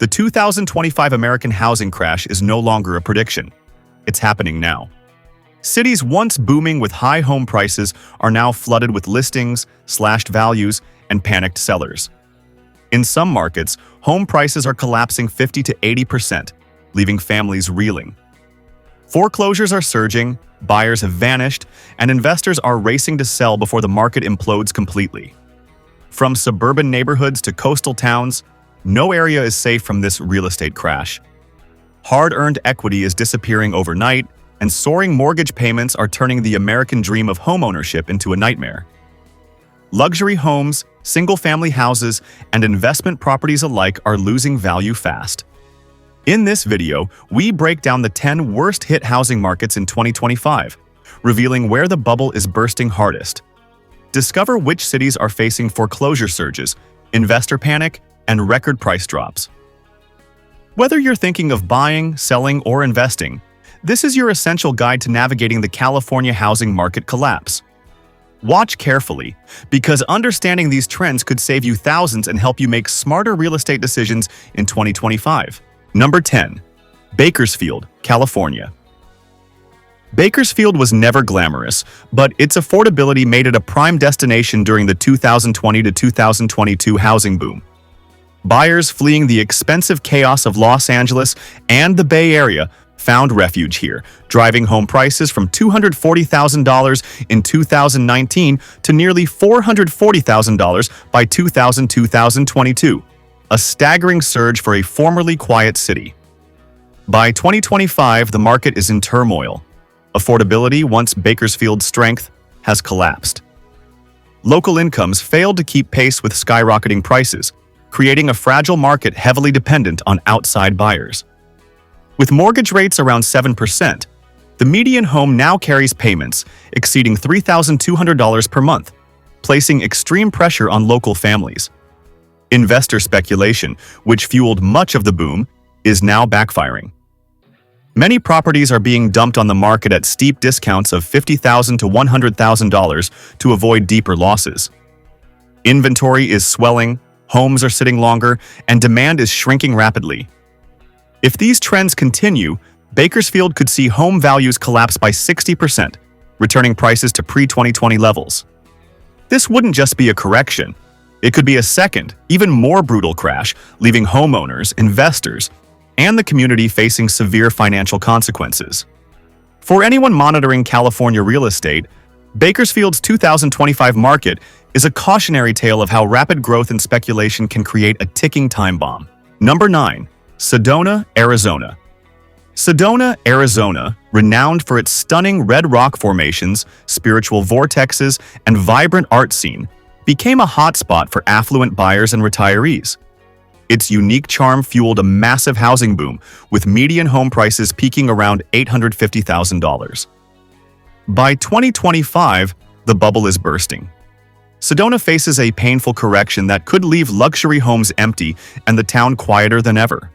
The 2025 American housing crash is no longer a prediction. It's happening now. Cities once booming with high home prices are now flooded with listings, slashed values, and panicked sellers. In some markets, home prices are collapsing 50 to 80%, leaving families reeling. Foreclosures are surging, buyers have vanished, and investors are racing to sell before the market implodes completely. From suburban neighborhoods to coastal towns, no area is safe from this real estate crash. Hard-earned equity is disappearing overnight, and soaring mortgage payments are turning the American dream of homeownership into a nightmare. Luxury homes, single-family houses, and investment properties alike are losing value fast. In this video, we break down the 10 worst-hit housing markets in 2025, revealing where the bubble is bursting hardest. Discover which cities are facing foreclosure surges, investor panic, and record price drops. Whether you're thinking of buying, selling, or investing, this is your essential guide to navigating the California housing market collapse. Watch carefully, because understanding these trends could save you thousands and help you make smarter real estate decisions in 2025. Number 10. Bakersfield, California. Bakersfield was never glamorous, but its affordability made it a prime destination during the 2020 to 2022 housing boom. Buyers fleeing the expensive chaos of Los Angeles and the Bay Area found refuge here, driving home prices from $240,000 in 2019 to nearly $440,000 by 2022, a staggering surge for a formerly quiet city. By 2025, the market is in turmoil. Affordability, once Bakersfield's strength, has collapsed. Local incomes failed to keep pace with skyrocketing prices, creating a fragile market heavily dependent on outside buyers. With mortgage rates around 7%, the median home now carries payments exceeding $3,200 per month, placing extreme pressure on local families. Investor speculation, which fueled much of the boom, is now backfiring. Many properties are being dumped on the market at steep discounts of $50,000 to $100,000 to avoid deeper losses. Inventory is swelling, homes are sitting longer, and demand is shrinking rapidly. If these trends continue, Bakersfield could see home values collapse by 60%, returning prices to pre-2020 levels. This wouldn't just be a correction. It could be a second, even more brutal crash, leaving homeowners, investors, and the community facing severe financial consequences. For anyone monitoring California real estate, Bakersfield's 2025 market is a cautionary tale of how rapid growth and speculation can create a ticking time bomb. Number 9. Sedona, Arizona. Sedona, Arizona, renowned for its stunning red rock formations, spiritual vortexes, and vibrant art scene, became a hotspot for affluent buyers and retirees. Its unique charm fueled a massive housing boom, with median home prices peaking around $850,000. By 2025, the bubble is bursting. Sedona faces a painful correction that could leave luxury homes empty and the town quieter than ever.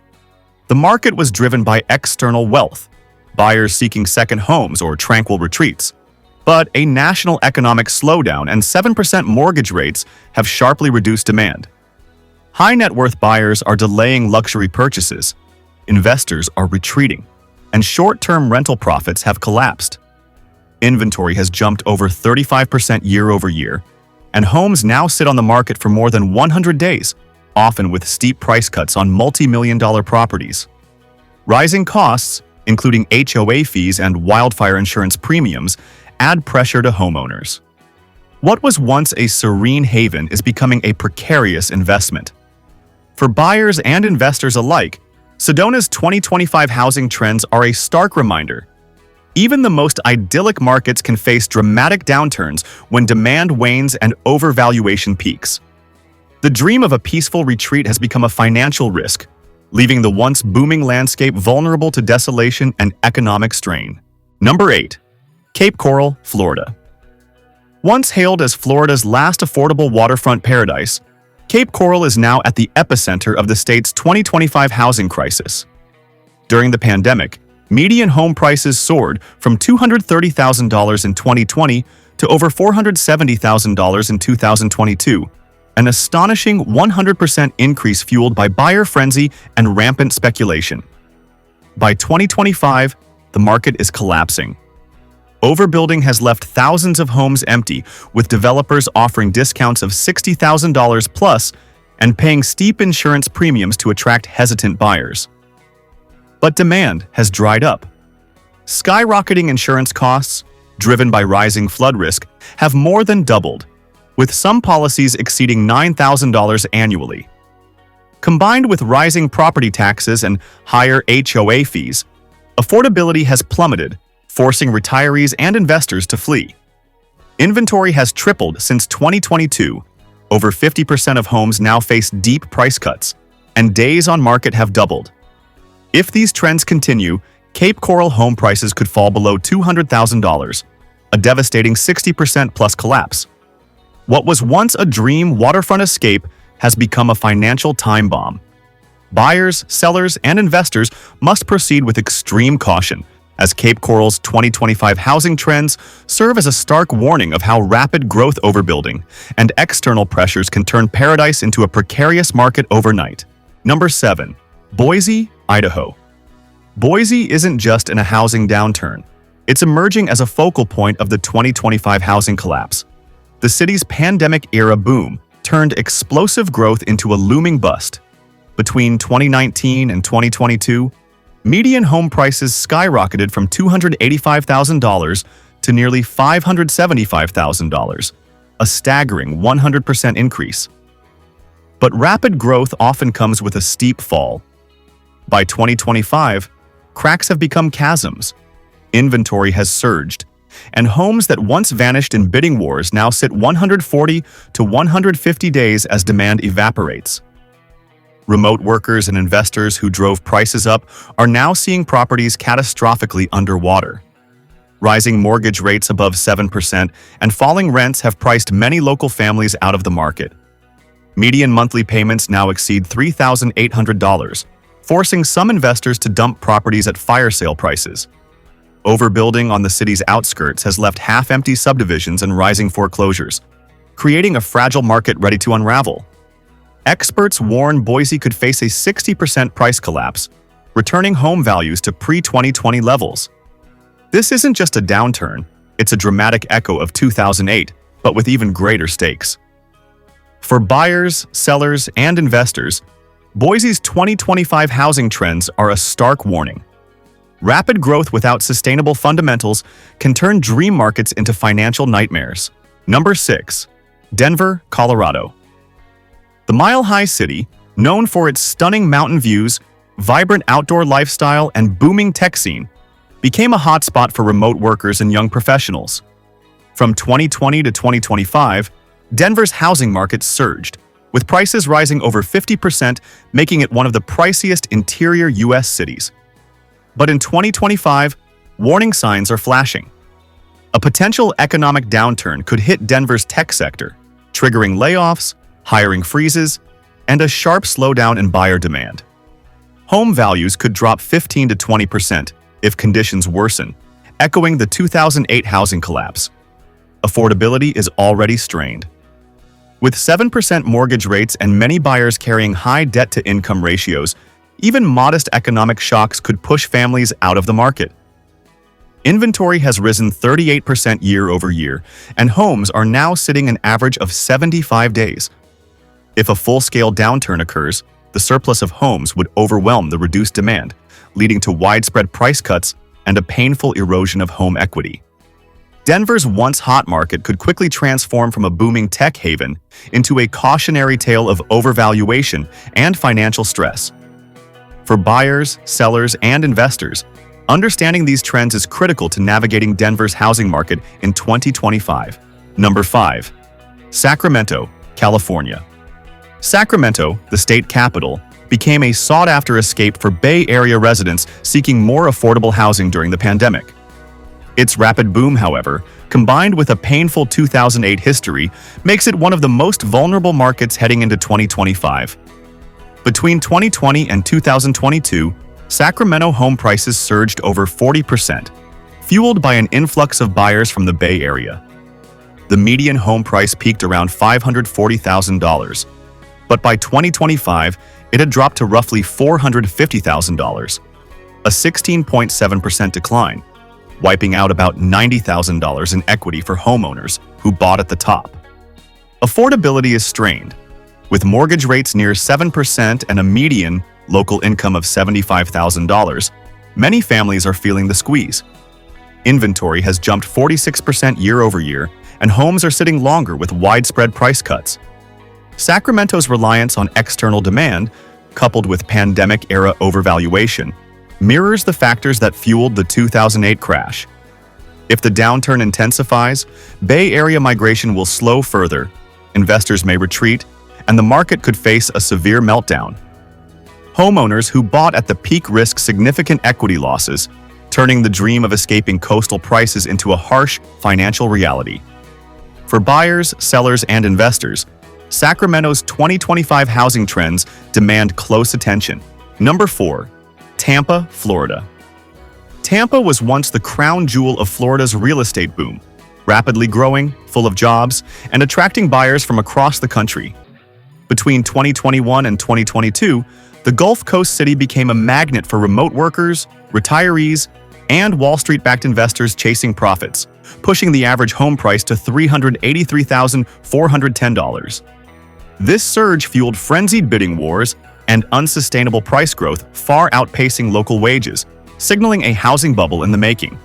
The market was driven by external wealth, buyers seeking second homes or tranquil retreats. But a national economic slowdown and 7% mortgage rates have sharply reduced demand. High net worth buyers are delaying luxury purchases, investors are retreating, and short-term rental profits have collapsed. Inventory has jumped over 35% year over year, and homes now sit on the market for more than 100 days, often with steep price cuts on multi-million-dollar properties. Rising costs, including HOA fees and wildfire insurance premiums, add pressure to homeowners. What was once a serene haven is becoming a precarious investment. For buyers and investors alike, Sedona's 2025 housing trends are a stark reminder. Even the most idyllic markets can face dramatic downturns when demand wanes and overvaluation peaks. The dream of a peaceful retreat has become a financial risk, leaving the once booming landscape vulnerable to desolation and economic strain. Number 8. Cape Coral, Florida. Once hailed as Florida's last affordable waterfront paradise, Cape Coral is now at the epicenter of the state's 2025 housing crisis. During the pandemic, median home prices soared from $230,000 in 2020 to over $470,000 in 2022, an astonishing 100% increase fueled by buyer frenzy and rampant speculation. By 2025, the market is collapsing. Overbuilding has left thousands of homes empty, with developers offering discounts of $60,000 plus and paying steep insurance premiums to attract hesitant buyers. But demand has dried up. Skyrocketing insurance costs, driven by rising flood risk, have more than doubled, with some policies exceeding $9,000 annually. Combined with rising property taxes and higher HOA fees, affordability has plummeted, forcing retirees and investors to flee. Inventory has tripled since 2022. Over 50% of homes now face deep price cuts, and days on market have doubled. If these trends continue, Cape Coral home prices could fall below $200,000, a devastating 60% plus collapse. What was once a dream waterfront escape has become a financial time bomb. Buyers, sellers, and investors must proceed with extreme caution, as Cape Coral's 2025 housing trends serve as a stark warning of how rapid growth, overbuilding, and external pressures can turn paradise into a precarious market overnight. Number 7. Boise, Idaho. Boise isn't just in a housing downturn. It's emerging as a focal point of the 2025 housing collapse. The city's pandemic-era boom turned explosive growth into a looming bust. Between 2019 and 2022, median home prices skyrocketed from $285,000 to nearly $575,000, a staggering 100% increase. But rapid growth often comes with a steep fall. By 2025, cracks have become chasms. Inventory has surged, and homes that once vanished in bidding wars now sit 140 to 150 days as demand evaporates. Remote workers and investors who drove prices up are now seeing properties catastrophically underwater. Rising mortgage rates above 7% and falling rents have priced many local families out of the market. Median monthly payments now exceed $3,800, forcing some investors to dump properties at fire sale prices. Overbuilding on the city's outskirts has left half-empty subdivisions and rising foreclosures, creating a fragile market ready to unravel. Experts warn Boise could face a 60% price collapse, returning home values to pre-2020 levels. This isn't just a downturn, it's a dramatic echo of 2008, but with even greater stakes. For buyers, sellers, and investors, Boise's 2025 housing trends are a stark warning. Rapid growth without sustainable fundamentals can turn dream markets into financial nightmares. Number 6. Denver, Colorado. The mile-high city, known for its stunning mountain views, vibrant outdoor lifestyle, and booming tech scene, became a hotspot for remote workers and young professionals. From 2020 to 2025, Denver's housing market surged, with prices rising over 50%, making it one of the priciest interior U.S. cities. But in 2025, warning signs are flashing. A potential economic downturn could hit Denver's tech sector, triggering layoffs, hiring freezes, and a sharp slowdown in buyer demand. Home values could drop 15 to 20% if conditions worsen, echoing the 2008 housing collapse. Affordability is already strained. With 7% mortgage rates and many buyers carrying high debt-to-income ratios, even modest economic shocks could push families out of the market. Inventory has risen 38% year over year, and homes are now sitting an average of 75 days. If a full-scale downturn occurs, the surplus of homes would overwhelm the reduced demand, leading to widespread price cuts and a painful erosion of home equity. Denver's once hot market could quickly transform from a booming tech haven into a cautionary tale of overvaluation and financial stress. For buyers, sellers, and investors, understanding these trends is critical to navigating Denver's housing market in 2025. Number 5. Sacramento, California. Sacramento, the state capital, became a sought-after escape for Bay Area residents seeking more affordable housing during the pandemic. Its rapid boom, however, combined with a painful 2008 history, makes it one of the most vulnerable markets heading into 2025. Between 2020 and 2022, Sacramento home prices surged over 40%, fueled by an influx of buyers from the Bay Area. the median home price peaked around $540,000. But by 2025, it had dropped to roughly $450,000, a 16.7% decline, wiping out about $90,000 in equity for homeowners who bought at the top. Affordability is strained. With mortgage rates near 7% and a median local income of $75,000, many families are feeling the squeeze. Inventory has jumped 46% year over year, and homes are sitting longer with widespread price cuts. Sacramento's reliance on external demand, coupled with pandemic-era overvaluation, mirrors the factors that fueled the 2008 crash. If the downturn intensifies, Bay Area migration will slow further, investors may retreat, and the market could face a severe meltdown. Homeowners who bought at the peak risk significant equity losses, turning the dream of escaping coastal prices into a harsh financial reality. For buyers, sellers, and investors, Sacramento's 2025 housing trends demand close attention. Number 4. Tampa, Florida. Tampa was once the crown jewel of Florida's real estate boom, rapidly growing, full of jobs, and attracting buyers from across the country. Between 2021 and 2022, the Gulf Coast city became a magnet for remote workers, retirees, and Wall Street-backed investors chasing profits, pushing the average home price to $383,410. This surge fueled frenzied bidding wars and unsustainable price growth, far outpacing local wages, signaling a housing bubble in the making.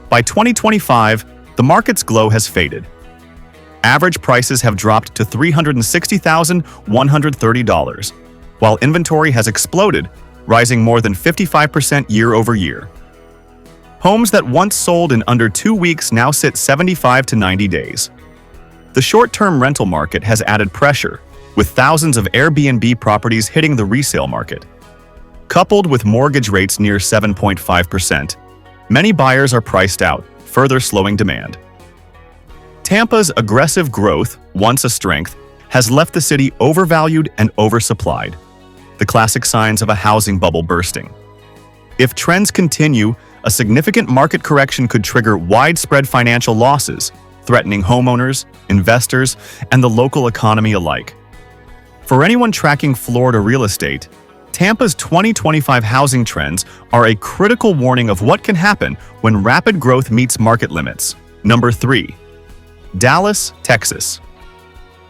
By 2025, the market's glow has faded. Average prices have dropped to $360,130, while inventory has exploded, rising more than 55% year over year. Homes that once sold in under 2 weeks now sit 75 to 90 days. The short-term rental market has added pressure, with thousands of Airbnb properties hitting the resale market. Coupled with mortgage rates near 7.5%, many buyers are priced out, further slowing demand. Tampa's aggressive growth, once a strength, has left the city overvalued and oversupplied, the classic signs of a housing bubble bursting. If trends continue, a significant market correction could trigger widespread financial losses, threatening homeowners, investors, and the local economy alike. For anyone tracking Florida real estate, Tampa's 2025 housing trends are a critical warning of what can happen when rapid growth meets market limits. Number 3. Dallas, Texas.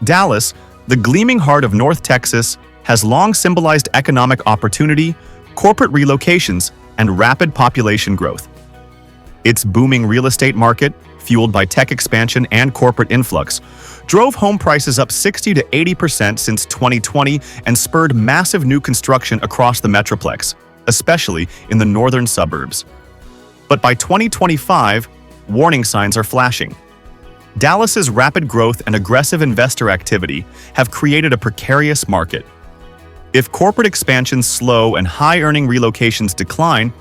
Dallas, the gleaming heart of North Texas, has long symbolized economic opportunity, corporate relocations, and rapid population growth. Its booming real estate market, fueled by tech expansion and corporate influx, drove home prices up 60 to 80% since 2020 and spurred massive new construction across the metroplex, especially in the northern suburbs. But by 2025, warning signs are flashing. Dallas's rapid growth and aggressive investor activity have created a precarious market. If corporate expansions slow and high-earning relocations decline,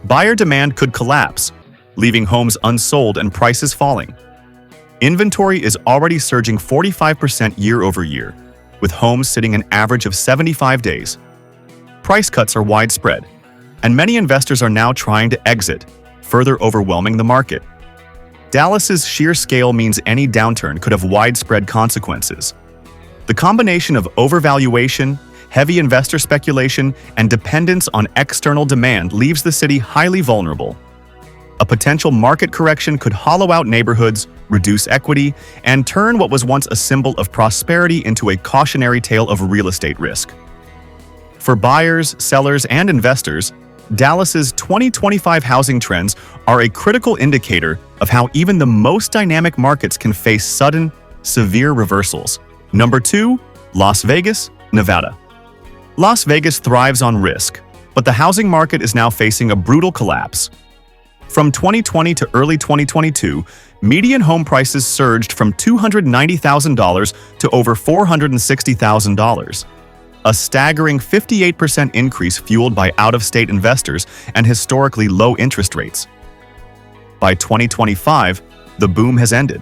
buyer demand could collapse, leaving homes unsold and prices falling. Inventory is already surging 45% year over year, with homes sitting an average of 75 days. Price cuts are widespread, and many investors are now trying to exit, further overwhelming the market. Dallas's sheer scale means any downturn could have widespread consequences. The combination of overvaluation, heavy investor speculation, and dependence on external demand leaves the city highly vulnerable. A potential market correction could hollow out neighborhoods, reduce equity, and turn what was once a symbol of prosperity into a cautionary tale of real estate risk. For buyers, sellers, and investors, Dallas's 2025 housing trends are a critical indicator of how even the most dynamic markets can face sudden, severe reversals. Number 2. Las Vegas, Nevada. Las Vegas thrives on risk, but the housing market is now facing a brutal collapse. From 2020 to early 2022, median home prices surged from $290,000 to over $460,000. A staggering 58% increase fueled by out-of-state investors and historically low interest rates. By 2025, the boom has ended.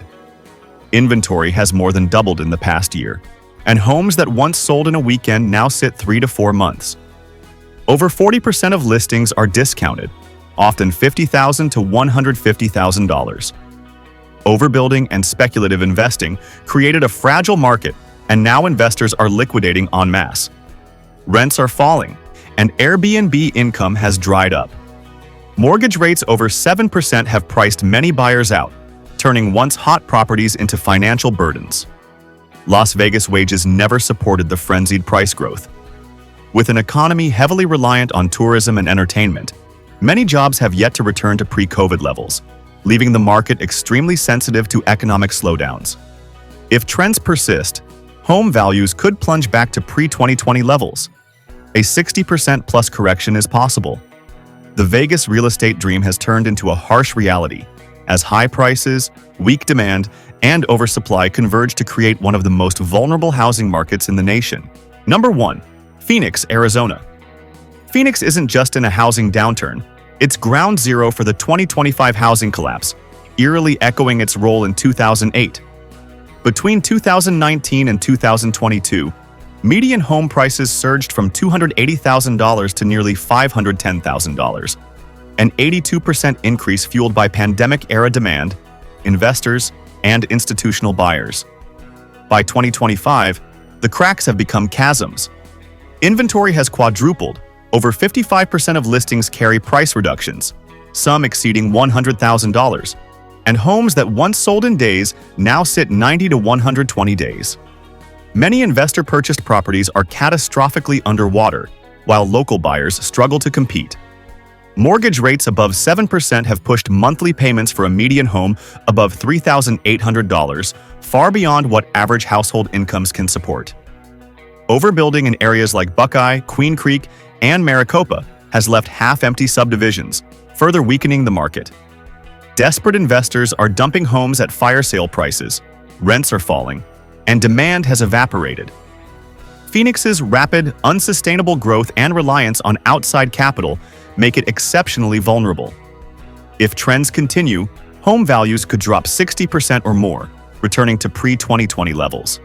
Inventory has more than doubled in the past year, and homes that once sold in a weekend now sit 3 to 4 months. Over 40% of listings are discounted, often $50,000 to $150,000. Overbuilding and speculative investing created a fragile market, and now investors are liquidating en masse. Rents are falling, and Airbnb income has dried up. Mortgage rates over 7% have priced many buyers out, turning once hot properties into financial burdens. Las Vegas wages never supported the frenzied price growth. With an economy heavily reliant on tourism and entertainment, many jobs have yet to return to pre-COVID levels, leaving the market extremely sensitive to economic slowdowns. If trends persist, home values could plunge back to pre-2020 levels. A 60% plus correction is possible. The Vegas real estate dream has turned into a harsh reality, as high prices, weak demand, and oversupply converge to create one of the most vulnerable housing markets in the nation. Number 1. Phoenix, Arizona. Phoenix isn't just in a housing downturn, it's ground zero for the 2025 housing collapse, eerily echoing its role in 2008. Between 2019 and 2022, median home prices surged from $280,000 to nearly $510,000, an 82% increase fueled by pandemic-era demand, investors, and institutional buyers. By 2025, the cracks have become chasms. Inventory has quadrupled. Over 55% of listings carry price reductions, some exceeding $100,000, and homes that once sold in days now sit 90 to 120 days. Many investor-purchased properties are catastrophically underwater, while local buyers struggle to compete. Mortgage rates above 7% have pushed monthly payments for a median home above $3,800, far beyond what average household incomes can support. Overbuilding in areas like Buckeye, Queen Creek, and Maricopa has left half-empty subdivisions, further weakening the market. Desperate investors are dumping homes at fire sale prices, rents are falling, and demand has evaporated. Phoenix's rapid, unsustainable growth and reliance on outside capital make it exceptionally vulnerable. If trends continue, home values could drop 60% or more, returning to pre-2020 levels.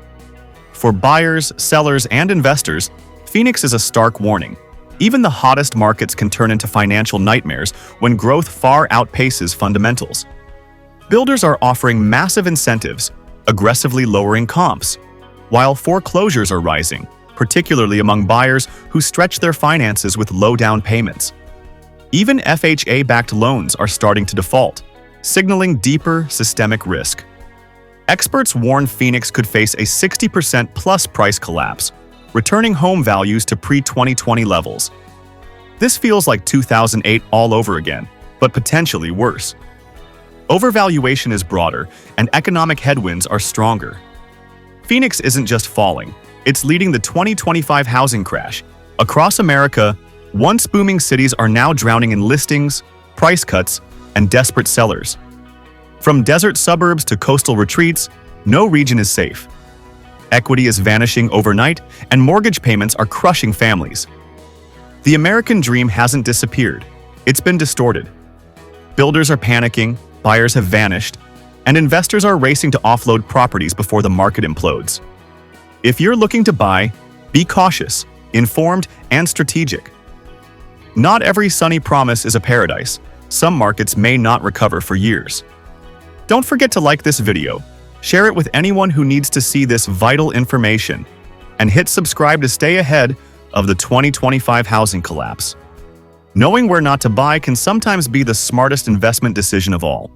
For buyers, sellers, and investors, Phoenix is a stark warning. Even the hottest markets can turn into financial nightmares when growth far outpaces fundamentals. Builders are offering massive incentives, aggressively lowering comps, while foreclosures are rising, particularly among buyers who stretch their finances with low down payments. Even FHA-backed loans are starting to default, signaling deeper systemic risk. Experts warn Phoenix could face a 60% plus price collapse, returning home values to pre-2020 levels. This feels like 2008 all over again, but potentially worse. Overvaluation is broader, and economic headwinds are stronger. Phoenix isn't just falling, it's leading the 2025 housing crash. Across America, once booming cities are now drowning in listings, price cuts, and desperate sellers. From desert suburbs to coastal retreats, no region is safe. Equity is vanishing overnight, and mortgage payments are crushing families. The American dream hasn't disappeared, it's been distorted. Builders are panicking, buyers have vanished, and investors are racing to offload properties before the market implodes. If you're looking to buy, be cautious, informed, and strategic. Not every sunny promise is a paradise. Some markets may not recover for years. Don't forget to like this video, share it with anyone who needs to see this vital information, and hit subscribe to stay ahead of the 2025 housing collapse. Knowing where not to buy can sometimes be the smartest investment decision of all.